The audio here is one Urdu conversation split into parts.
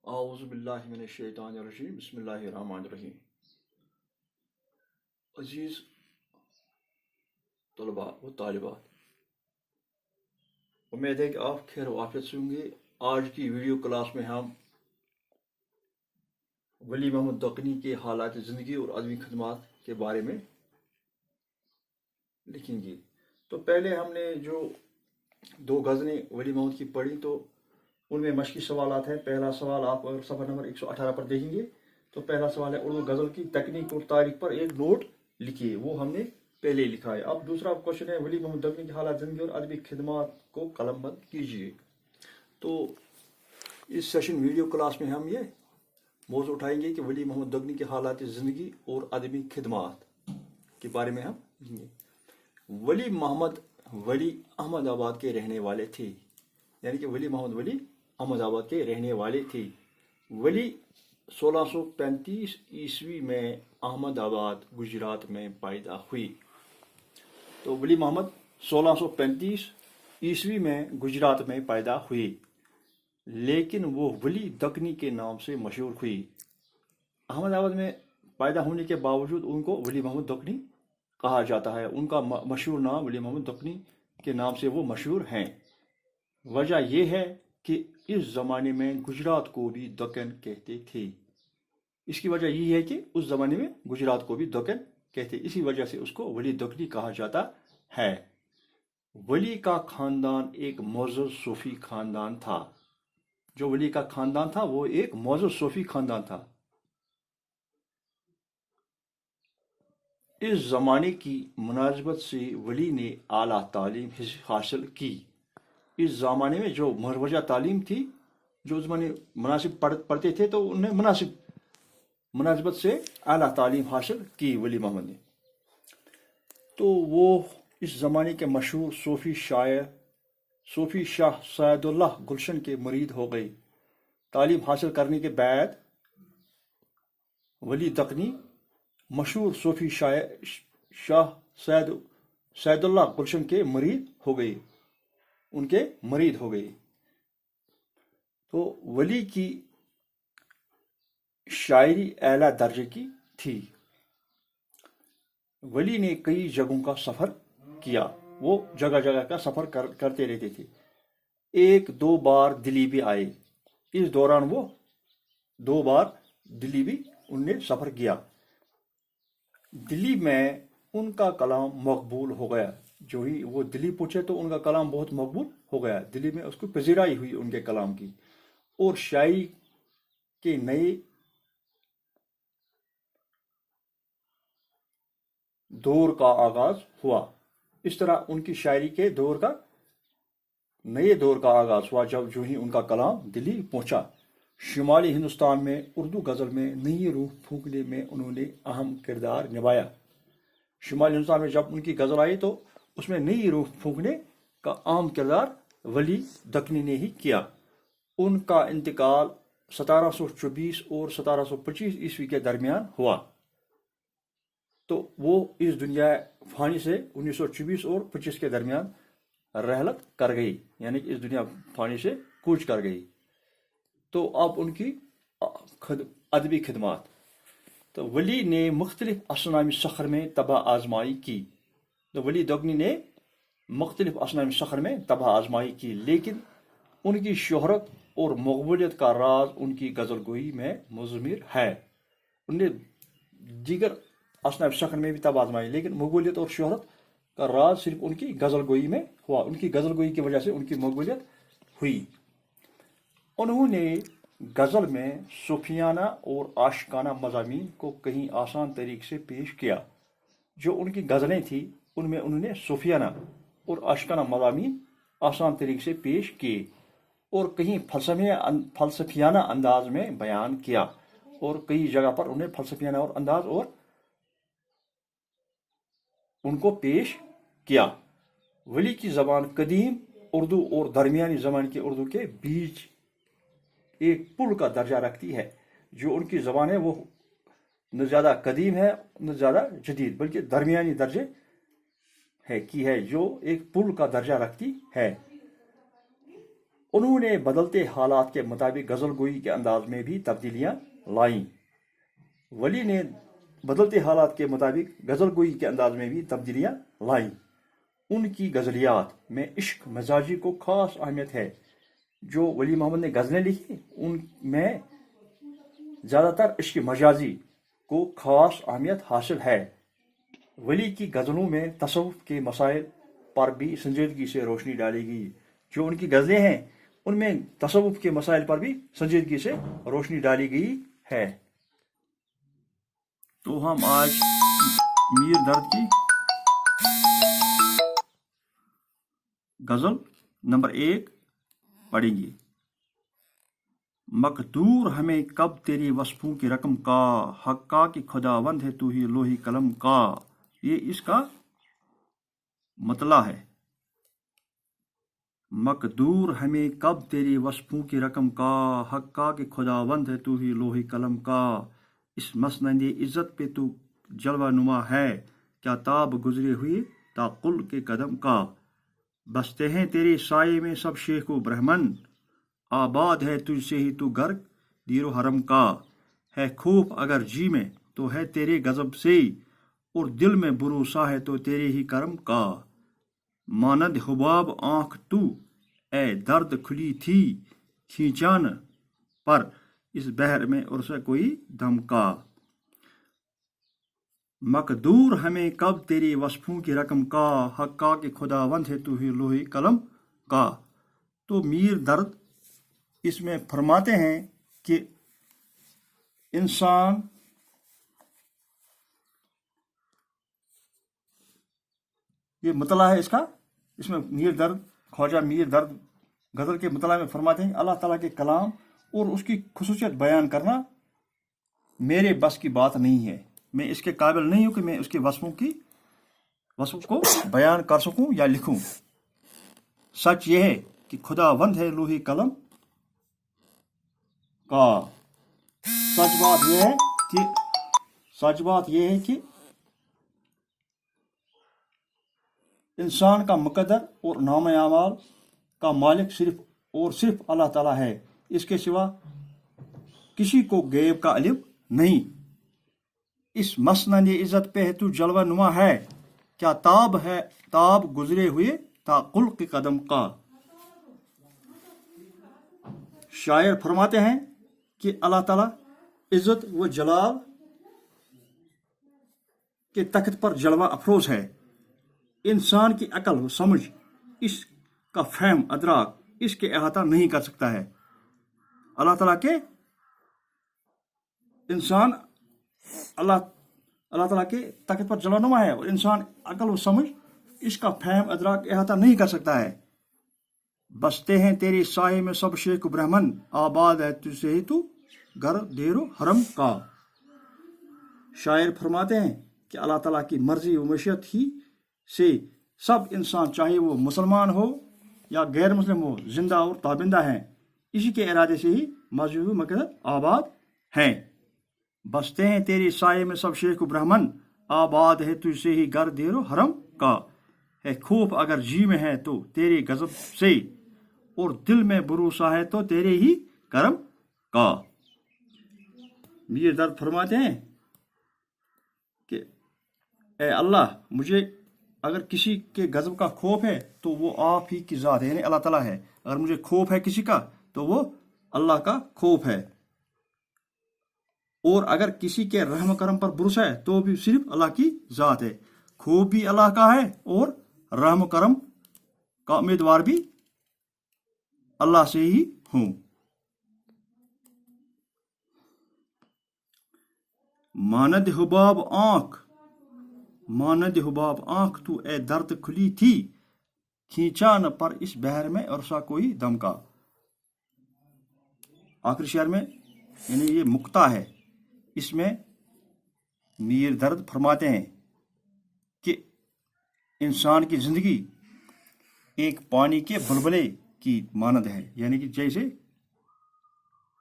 اعوذ باللہ من الشیطان الرجیم بسم اللہ الرحمن الرحیم. عزیز طلباء و طالبات، امید ہے کہ آپ خیر و عافیت سے ہوں گے. آج کی ویڈیو کلاس میں ہم ولی محمد دکنی کے حالات زندگی اور ادبی خدمات کے بارے میں لکھیں گے. تو پہلے ہم نے جو دو غزلیں ولی محمد کی پڑھی تو ان میں مشقی سوالات ہیں. پہلا سوال آپ اگر صفحہ نمبر 118 پر دیکھیں گے تو پہلا سوال ہے اردو غزل کی تکنیک اور تاریخ پر ایک نوٹ لکھیے. وہ ہم نے پہلے لکھا ہے. اب دوسرا کوشچن ہے ولی محمد دکنی کے حالات زندگی اور ادبی خدمات کو قلم بند کیجیے. تو اس سیشن ویڈیو کلاس میں ہم یہ موضوع اٹھائیں گے کہ ولی محمد دکنی کے حالات زندگی اور ادبی خدمات کے بارے میں ہم لکھیں گے. ولی محمد ولی احمد آباد کے رہنے والے تھے. یعنی کہ ولی محمد ولی احمد آباد کے رہنے والے تھے. ولی 1635 عیسوی میں احمد آباد گجرات میں پیدا ہوئی. تو ولی محمد 1635 عیسوی میں گجرات میں پیدا ہوئی، لیکن وہ ولی دکنی کے نام سے مشہور ہوئی. احمد آباد میں پیدا ہونے کے باوجود ان کو ولی محمد دکنی کہا جاتا ہے. ان کا مشہور نام ولی محمد دکنی کے نام سے وہ مشہور ہیں. وجہ یہ ہے کہ اس زمانے میں گجرات کو بھی دکن کہتے تھے. اس کی وجہ یہ ہے کہ اس زمانے میں گجرات کو بھی دکن کہتے، اسی وجہ سے اس کو ولی دکنی کہا جاتا ہے. ولی کا خاندان ایک معزز صوفی خاندان تھا. جو ولی کا خاندان تھا وہ ایک معزز صوفی خاندان تھا. اس زمانے کی مناسبت سے ولی نے اعلیٰ تعلیم حاصل کی. اس زمانے میں جو مروجہ تعلیم تھی، جو زمانے مناسب پڑھتے تھے تو انہیں مناسبت سے اعلیٰ تعلیم حاصل کی ولی محمد نے. تو وہ اس زمانے کے مشہور صوفی شاعر صوفی شاہ سعد اللہ گلشن کے مرید ہو گئے. تعلیم حاصل کرنے کے بعد ولی دکنی مشہور صوفی شاہ سعد اللہ گلشن کے مرید ہو گئے. ان کے مرید ہو گئے. تو ولی کی شاعری اعلیٰ درجے کی تھی. ولی نے کئی جگہوں کا سفر کیا. وہ جگہ جگہ کا سفر کرتے رہتے تھے. ایک دو بار دلی بھی آئے. اس دوران وہ 2 بار دلی بھی ان نے سفر کیا. دلی میں ان کا کلام مقبول ہو گیا. جو ہی وہ دلی پہنچے تو ان کا کلام بہت مقبول ہو گیا. دلی میں اس کو پذیرائی ہوئی ان کے کلام کی، اور شاعری کے نئے دور کا آغاز ہوا. اس طرح ان کی شاعری کے نئے دور کا آغاز ہوا جب جو ہی ان کا کلام دلی پہنچا. شمالی ہندوستان میں اردو غزل میں نئی روح پھونکنے میں انہوں نے اہم کردار نبھایا. شمالی ہندوستان میں جب ان کی غزل آئی تو اس میں نئی روح پھونکنے کا اہم کردار ولی دکنی نے ہی کیا. ان کا انتقال 1724 اور 1725 عیسوی کے درمیان ہوا. تو وہ اس دنیا فانی سے 1924 اور 25 کے درمیان رحلت کر گئی، یعنی کہ اس دنیا فانی سے کوچ کر گئی. تو اب ان کی ادبی خدمات. تو ولی نے مختلف اصناف سخر میں تباہ آزمائی کی. تو ولی دکنی نے مختلف اصناف سخر میں تباہ آزمائی کی، لیکن ان کی شہرت اور مقبولیت کا راز ان کی غزل گوئی میں مضمر ہے. ان نے دیگر اصناف سخر میں بھی تباہ آزمائی، لیکن مقبولیت اور شہرت کا راز صرف ان کی غزل گوئی میں ہوا. ان کی غزل گوئی کی وجہ سے ان کی مقبولیت ہوئی. انہوں نے غزل میں صوفیانہ اور عاشقانہ مضامین کو کہیں آسان طریقے سے پیش کیا. جو ان کی غزلیں تھیں ان میں انہوں نے صوفیانہ اور عاشقانہ مضامین آسان طریقے سے پیش کیے، اور کہیں فلسفیانہ انداز میں بیان کیا، اور کئی جگہ پر انہیں فلسفیانہ اور انداز اور ان کو پیش کیا. ولی کی زبان قدیم اردو اور درمیانی زمانے کی اردو کے بیچ ایک پل کا درجہ رکھتی ہے. جو ان کی زبان ہے وہ نہ زیادہ قدیم ہے نہ زیادہ جدید، بلکہ درمیانی درجے کی ہے، جو ایک پل کا درجہ رکھتی ہے. انہوں نے بدلتے حالات کے مطابق غزل گوئی کے انداز میں بھی تبدیلیاں لائیں۔ ولی نے بدلتے حالات کے مطابق غزل گوئی کے انداز میں بھی تبدیلیاں لائیں۔ ان کی غزلیات میں عشق مزاجی کو خاص اہمیت ہے۔ جو ولی محمد نے غزلیں لکھی ان میں زیادہ تر عشق مجازی کو خاص اہمیت حاصل ہے۔ ولی کی غزلوں میں تصوف کے مسائل پر بھی سنجیدگی سے روشنی ڈالی گئی۔ جو ان کی غزلیں ہیں ان میں تصوف کے مسائل پر بھی سنجیدگی سے روشنی ڈالی گئی ہے۔ تو ہم آج میر درد کی غزل نمبر 1 پڑھیں گے۔ مقدور ہمیں کب تیری وصفوں کی رقم کا، حقا کہ خداوند ہے تو ہی لوہی قلم کا۔ یہ اس کا مطلع ہے۔ مقدور ہمیں کب تیری وصفوں کی رقم کا، حقا کہ خداوند ہے تو ہی لوہی قلم کا۔ اس مسند عزت پہ تو جلوہ نما ہے، کیا تاب گزرے ہوئے تا قل کے قدم کا۔ بستے ہیں تیرے سائے میں سب شیخ و برہمن، آباد ہے تجھ سے ہی تو گھر دیر و حرم کا۔ ہے خوف اگر جی میں تو ہے تیرے غضب سے، اور دل میں بھروسہ ہے تو تیرے ہی کرم کا۔ مانند حباب آنکھ تو اے درد کھلی تھی، کھینچان پر اس بحر میں عرصہ کوئی دم کا۔ مقدور ہمیں کب تیری وصفوں کی رقم کا، حقا کہ خداوند ہے تو ہی لوہی قلم کا۔ تو میر درد اس میں فرماتے ہیں کہ انسان یہ مطلع ہے اس میں میر درد خواجہ میر درد غزل کے مطلع میں فرماتے ہیں اللہ تعالیٰ کے کلام اور اس کی خصوصیت بیان کرنا میرے بس کی بات نہیں ہے۔ میں اس کے قابل نہیں ہوں کہ میں اس کے وصف کو بیان کر سکوں یا لکھوں۔ سچ یہ ہے کہ خداوند ہے لوہی قلم کا۔ سچ بات یہ ہے کہ انسان کا مقدر اور نام اعمال کا مالک صرف اللہ تعالیٰ ہے۔ اس کے سوا کسی کو غیب کا علم نہیں۔ اس مسند عزت پہ تو جلوہ نما ہے، کیا تاب گزرے ہوئے تا قل کے قدم کا۔ شاعر فرماتے ہیں کہ اللہ تعالیٰ عزت و جلال کے تخت پر جلوہ افروز ہے۔ انسان کی عقل و سمجھ اس کا فہم ادراک اس کے احاطہ نہیں کر سکتا ہے۔ اللہ تعالیٰ کے اللہ تعالیٰ کے تخت پر جلوہ نما ہے اور انسان عقل و سمجھ اس کا فہم ادراک احاطہ نہیں کر سکتا ہے۔ بستے ہیں تیری سائے میں سب شیخ و برہمن، آباد ہے تجھ سے ہی تو گھر دیر و حرم کا۔ شاعر فرماتے ہیں کہ اللہ تعالیٰ کی مرضی و مشیت ہی سے سب انسان چاہے وہ مسلمان ہو یا غیر مسلم ہو زندہ اور تابندہ ہیں، اسی کے ارادے سے ہی مسجد و مقدس آباد ہیں۔ بستے ہیں تیری سائے میں سب شیخ و برہمن، آباد ہے تجھ سے ہی گھر دیر و حرم کا۔ ہے خوف اگر جی میں ہے تو تیرے غضب سے، اور دل میں بھروسہ ہے تو تیرے ہی کرم کا۔ میر درد فرماتے ہیں کہ اے اللہ، مجھے اگر کسی کے غضب کا خوف ہے تو وہ آپ ہی کی ذات ہے، یعنی اللہ تعالیٰ ہے۔ اگر مجھے خوف ہے کسی کا تو وہ اللہ کا خوف ہے، اور اگر کسی کے رحم و کرم پر بھروسہ ہے تو بھی صرف اللہ کی ذات ہے۔ خوف بھی اللہ کا ہے اور رحم و کرم کا امیدوار بھی اللہ سے ہی ہوں۔ مانند حباب آنکھ تو اے درد کھلی تھی، کھینچا نہ پر اس بحر میں عرصہ کوئی دم کا۔ آخری شعر میں یعنی یہ مقطع ہے، اس میں میر درد فرماتے ہیں کہ انسان کی زندگی ایک پانی کے بلبلے کی مانند ہے، یعنی کہ جیسے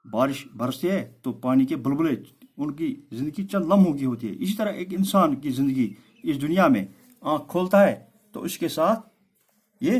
بارش برستی ہے تو پانی کے بلبلے ان کی زندگی چند لمحوں کی ہوتی ہے، اسی طرح ایک انسان کی زندگی اس دنیا میں آنکھ کھولتا ہے تو اس کے ساتھ یہ